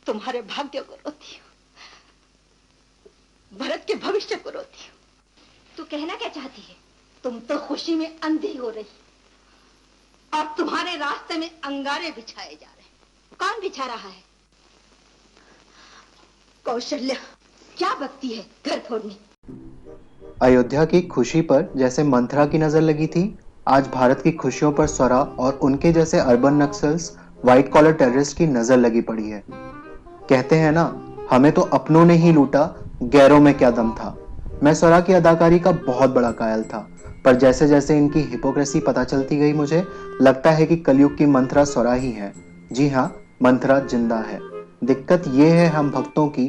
तुम्हारे भाग्य को रोती हूँ, भरत के भविष्य को रोती हूँ। तू कहना क्या चाहती है? तुम तो खुशी में अंधी हो रही और तुम्हारे रास्ते में अंगारे बिछाए जा रहे हैं। कौन बिछा रहा है? कौशल्या क्या बकती है घर फोड़नी। अयोध्या की खुशी पर जैसे मंथरा की नजर लगी थी, आज भारत की खुशियों पर स्वरा और उनके जैसे urban naxals, white collar terrorist की नजर लगी पड़ी है। कहते हैं ना, हमें तो अपनों ने ही लूटा, गैरों में क्या दम था। मैं स्वरा की अदाकारी का बहुत बड़ा कायल था, पर जैसे जैसे इनकी हिपोक्रेसी पता चलती गई, मुझे लगता है कि कलयुग की मंथरा स्वरा ही है। जी हाँ, मंथरा जिंदा है। दिक्कत ये है हम भक्तों की,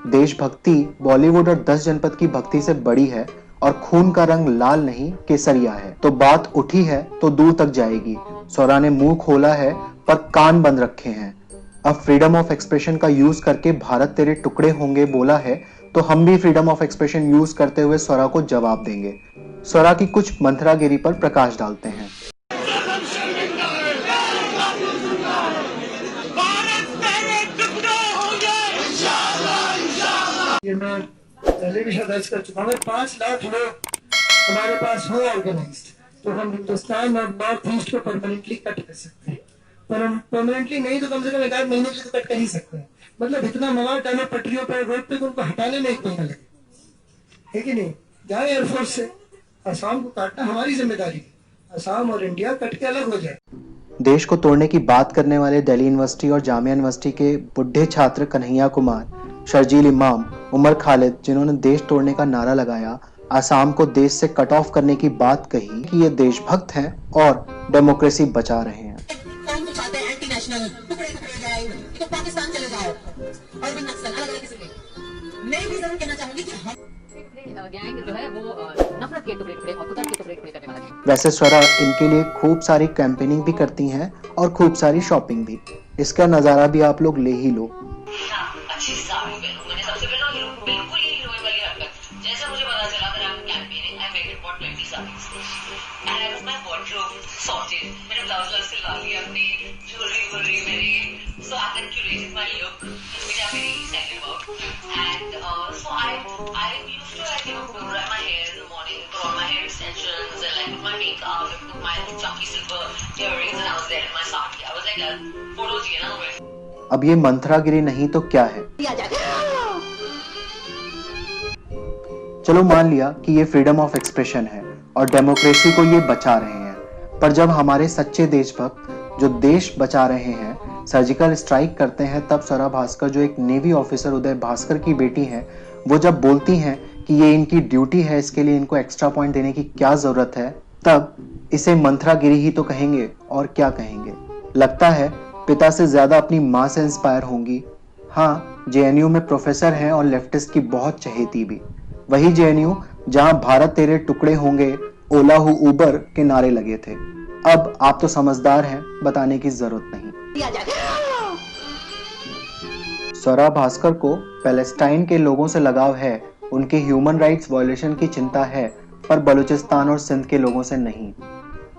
देशभक्ति बॉलीवुड और 10 जनपद की भक्ति से बड़ी है और खून का रंग लाल नहीं केसरिया है। तो बात उठी है तो दूर तक जाएगी। स्वरा ने मुंह खोला है पर कान बंद रखे हैं। अब फ्रीडम ऑफ एक्सप्रेशन का यूज करके भारत तेरे टुकड़े होंगे बोला है, तो हम भी फ्रीडम ऑफ एक्सप्रेशन यूज करते हुए स्वरा को जवाब देंगे। स्वरा की कुछ मंथरागिरी पर प्रकाश डालते हैं। ये मैं पहले भी दर्ज कर चुका हूँ। 5 लाख लोग हमारे पास हो ऑर्गेनाइज्ड, तो हम हिंदुस्तान और नॉर्थ ईस्ट को परमानेंटली कट कर सकते हैं। पर हम परमानेंटली नहीं तो कम से कम 1 महीने के लिए तो कट कर ही सकते हैं। मतलब इतना मवाद डालो पटरियों पर, रोड पे, उनको हटाने में 1 महीना लगे, है कि नहीं? जाए एयरफोर्स से, असम को काटना हमारी जिम्मेदारी है। असम और इंडिया कट के अलग हो जाए। देश को तोड़ने की बात करने वाले दिल्ली यूनिवर्सिटी और जामिया यूनिवर्सिटी के बुढ़े छात्र कन्हैया कुमार, शर्जील इमाम, उमर खालिद, जिन्होंने देश तोड़ने का नारा लगाया, आसाम को देश से कट ऑफ करने की बात कही कि ये देशभक्त हैं और डेमोक्रेसी बचा रहे हैं। पाकिस्तान चले जाओ और भी नक्सल अलग अलग किस्म के। मैं भी जरूर कहना चाहूंगी कि हम गैंग जो है वो नफरत के टुकड़े और कुदरत के टुकड़े करने वाला है। वैसे स्वरा इनके लिए खूब सारी कैंपेनिंग भी करती हैं और खूब सारी शॉपिंग भी। इसका नजारा भी आप लोग ले ही लो। अच्छी साड़ी पहनूं, मैंने सबसे पहले बिल्कुल ये हीरोइन वाली हरकत। जैसे मुझे पता चला कि I'm campaigning, I made about 20 sarees and I was my wardrobe sorted. मैंने ब्लाउज सिलवा लिया, अपनी ज्वेलरी मेरी, so I can curate my look, which I'm very excited about. And so I used to like put my hair in the morning, put on my hair extensions and like put my makeup and put my chunky silver earrings, and I was there in my sari. I was like a photo चाहिए ना मुझे। अब ये मंथरागिरी नहीं तो क्या है? चलो मान लिया कि ये फ्रीडम ऑफ एक्सप्रेशन है और डेमोक्रेसी को ये बचा रहे हैं, पर जब हमारे सच्चे देशभक्त जो देश बचा रहे हैं सर्जिकल स्ट्राइक करते हैं, तब स्वरा भास्कर, जो एक नेवी ऑफिसर उदय भास्कर की बेटी हैं, वो जब बोलती हैं कि ये इनकी ड्यूटी है, इसके लिए इनको एक्स्ट्रा पॉइंट देने की क्या जरूरत है, तब इसे मंथरागिरी ही तो कहेंगे और क्या कहेंगे। लगता है पिता से ज्यादा अपनी माँ से इंस्पायर होंगी। हाँ, जेएनयू में प्रोफेसर हैं और लेफ्टिस्ट की बहुत चहेती भी। वही जेएनयू जहां भारत तेरे टुकड़े होंगे, ओला हु उबर के नारे लगे थे। अब आप तो समझदार हैं, बताने की जरूरत नहीं। स्वरा भास्कर को पैलेस्टाइन के लोगों से लगाव है, उनके ह्यूमन राइट्स वायलेशन की चिंता है, पर बलूचिस्तान और सिंध के लोगों से नहीं।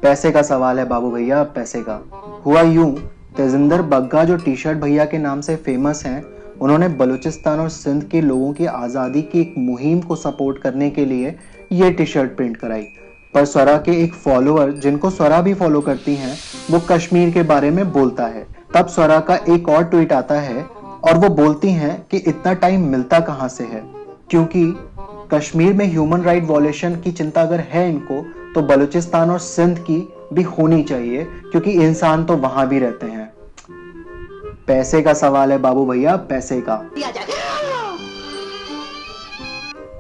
पैसे का सवाल है बाबू भैया, पैसे का। हुआ यूं, तेजिंदर बग्गा जो टी शर्ट भैया के नाम से फेमस हैं, उन्होंने बलूचिस्तान और सिंध के लोगों की आज़ादी की एक मुहिम को सपोर्ट करने के लिए ये टी शर्ट प्रिंट कराई। पर स्वरा के एक फॉलोअर, जिनको स्वरा भी फॉलो करती हैं, वो कश्मीर के बारे में बोलता है। तब स्वरा का एक और ट्वीट आता है और वो बोलती हैं कि इतना टाइम मिलता कहाँ से है, क्योंकि कश्मीर में ह्यूमन राइट वायलेशन की चिंता अगर है इनको, तो बलूचिस्तान और सिंध की भी होनी चाहिए, क्योंकि इंसान तो वहां भी रहते हैं। पैसे का सवाल है बाबू भैया, पैसे का।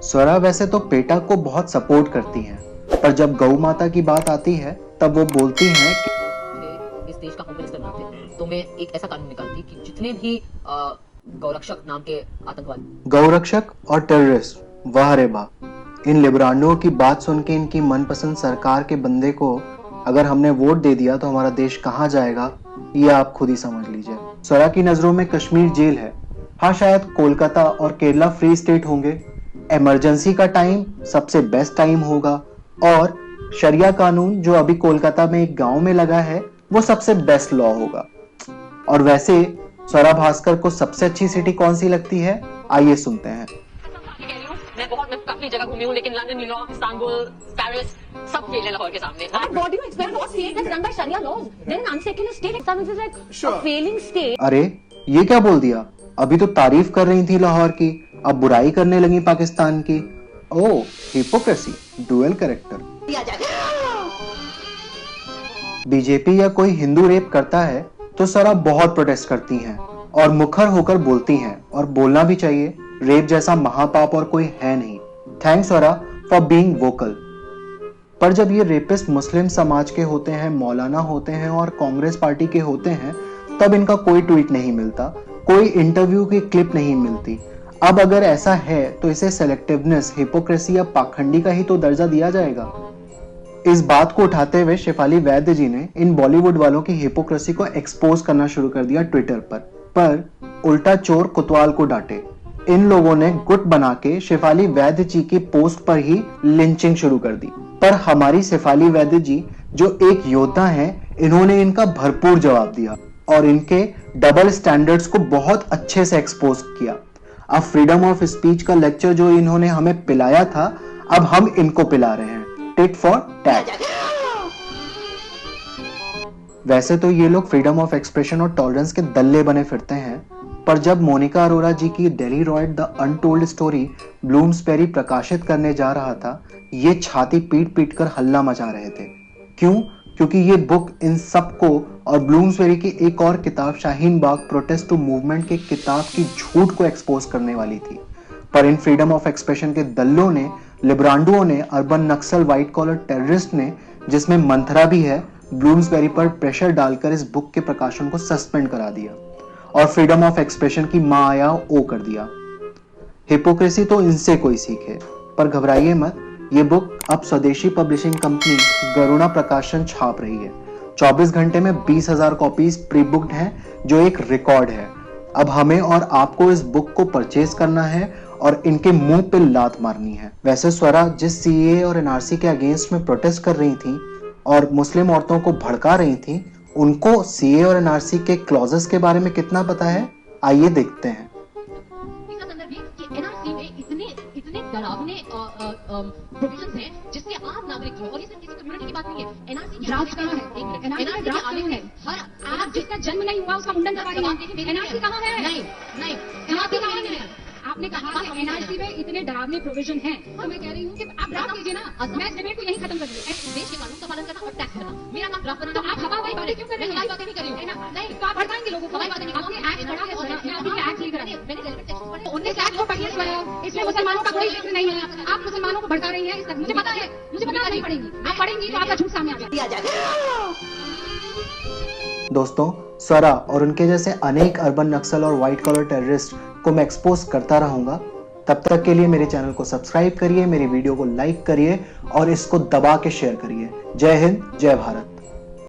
स्वरा वैसे तो पेटा को बहुत सपोर्ट करती हैं, पर जब गौ माता की बात आती है तब वो बोलती हैं कि इस देश का होम मिनिस्टर बनाते तो मैं एक ऐसा कानून निकालती कि जितने भी गौरक्षक नाम के आतंकवादी, गौरक्षक और टेररिस्ट, वाह रे वाह, इन लिबरांडों की बात सुन के इनकी मनपसंद सरकार के बंदे को अगर हमने वोट दे दिया तो हमारा देश कहां जाएगा, ये आप खुद ही समझ लीजिए। स्वरा की नजरों में कश्मीर जेल है। हाँ, शायद कोलकाता और केरला फ्री स्टेट होंगे, इमरजेंसी का टाइम सबसे बेस्ट टाइम होगा, और शरिया कानून जो अभी कोलकाता में एक गांव में लगा है वो सबसे बेस्ट लॉ होगा। और वैसे स्वरा भास्कर को सबसे अच्छी सिटी कौन सी लगती है, आइए सुनते हैं। मैं काफी जगह घूमी हूँ, लेकिन लंदन, न्यूयॉर्क, इस्तांबुल, पेरिस सब फेल है लाहौर के सामने। What do you expect? What state that's run by Sharia laws? Then an unsecular state is like a failing state. अरे ये क्या बोल दिया, अभी तो तारीफ कर रही थी लाहौर की, अब बुराई करने लगी पाकिस्तान की। ओह, हिपोक्रेसी, डुअल कैरेक्टर। बीजेपी या कोई हिंदू रेप करता है तो स्वरा बहुत प्रोटेस्ट करती हैं और मुखर होकर बोलती हैं, और बोलना भी चाहिए। रेप जैसा महापाप और कोई है नहीं। Thanks Swara for being vocal. पर जब ये रेपिस्ट मुस्लिम समाज के होते हैं, मौलाना होते हैं और कांग्रेस पार्टी के होते हैं, तब इनका कोई ट्वीट नहीं मिलता, कोई इंटरव्यू की क्लिप नहीं मिलती। अब अगर ऐसा है तो इसे सेलेक्टिवनेस, हिपोक्रेसी या पाखंडी का ही तो दर्जा दिया जाएगा। इस बात को उठाते हुए शेफाली वैद्य जी ने इन बॉलीवुड वालों की हिपोक्रेसी को एक्सपोज करना शुरू कर दिया ट्विटर पर उल्टा चोर कोतवाल को डांटे। इन लोगों ने गुट बना के शेफाली वैद्य जी की पोस्ट पर ही लिंचिंग शुरू कर दी। पर हमारी शेफाली वैद्य जी जो एक योद्धा हैं, इन्होंने इनका भरपूर जवाब दिया और इनके डबल स्टैंडर्ड्स को बहुत अच्छे से एक्सपोज किया। अब फ्रीडम ऑफ स्पीच का लेक्चर जो इन्होंने हमें पिलाया था, अब हम इनको पिला रहे हैं, टिट फॉर टैट। वैसे तो ये लोग फ्रीडम ऑफ एक्सप्रेशन और टॉलरेंस के दल्ले बने फिरते हैं, पर जब मोनिका अरोरा जी की Delhi riots the untold story Bloomsbury प्रकाशित करने जा रहा था, ये छाती पीट पीट कर हल्ला मचा रहे थे। क्यों? क्योंकि ये बुक इन सबको और ब्लूम्सबेरी की एक और किताब Shaheen Bagh protest to movement के किताब की झूठ को एक्सपोज करने वाली थी। पर इन फ्रीडम ऑफ एक्सप्रेशन के दल्लों ने, लिब्रांडुओं ने, अर्बन नक्सल, व्हाइट कॉलर टेररिस्ट ने, जिसमें मंथरा भी है, ब्लूम्सबेरी पर प्रेशर डालकर इस बुक के प्रकाशन को सस्पेंड करा दिया और फ्रीडम ऑफ एक्सप्रेशन की मां आया ओ कर दिया। हिपोक्रेसी तो इनसे कोई सीखे। पर घबराइए मत, ये बुक अब स्वदेशी पब्लिशिंग कंपनी गरुड़ा प्रकाशन छाप रही है। 24 घंटे में 20,000 कॉपीज प्री बुक्ड हैं, जो एक रिकॉर्ड है। अब हमें और आपको इस बुक को परचेज करना है और इनके मुंह पे लात मारनी है। वैसे स्वरा जिस सीए और एनआरसी के अगेंस्ट में प्रोटेस्ट कर रही थी और मुस्लिम औरतों को भड़का रही थी, उनको सीए और एनआरसी के क्लॉजेस के बारे में कितना पता है, आइए देखते हैं। एनआरसी में इतने डरावने प्रोविजंस हैं जिससे आम नागरिक जो, और ये सिर्फ किसी कम्युनिटी की बात नहीं है, एनआरसी ड्राफ्ट कहाँ है? एनआरसी ड्राफ्ट कहाँ है? हर आज जिसका जन्म नहीं हुआ उसका मुंडन करवा रही है। एनआरसी कहाँ है? नहीं एनआरसी कहाँ है? आपने कहा एनआरसी में इतने डरावने प्रोविजन हैं, तो मैं कह रही हूँ कि आप ड्राफ्ट कीजिए ना। मैं इस डिबेट को यहीं खत्म कर दूँ। देश के कानून का पालन करना और टैक्स भरना, मेरा काम ड्राफ्ट तो आप हवाई बातें क्यों कर रहे हैं? हवाई बातें नहीं कर रही हूँ। नहीं तो आप भड़काएंगे लोगों को। हवाई बातें नहीं कर आपने एक्ट पढ़ा है? मैं अभी एक्ट नहीं करा। मैंने रेलेवेंट सेक्शन पढ़े। उन्नीस एक्ट को पढ़िए स्वयं। इसमें मुसलमानों का कोई जिक्र नहीं है। आप मुसलमानों को भड़का रही हैं। मुझे पता है, नहीं पढ़ेंगी। आप पढ़ेंगी तो आपका झूठ सामने आ जाएगा। दोस्तों, स्वरा और उनके जैसे अनेक अर्बन नक्सल और व्हाइट कॉलर टेररिस्ट को मैं एक्सपोज करता रहूंगा। तब तक के लिए मेरे चैनल को सब्सक्राइब करिए, मेरी वीडियो को लाइक करिए और इसको दबा के शेयर करिए। जय हिंद, जय भारत।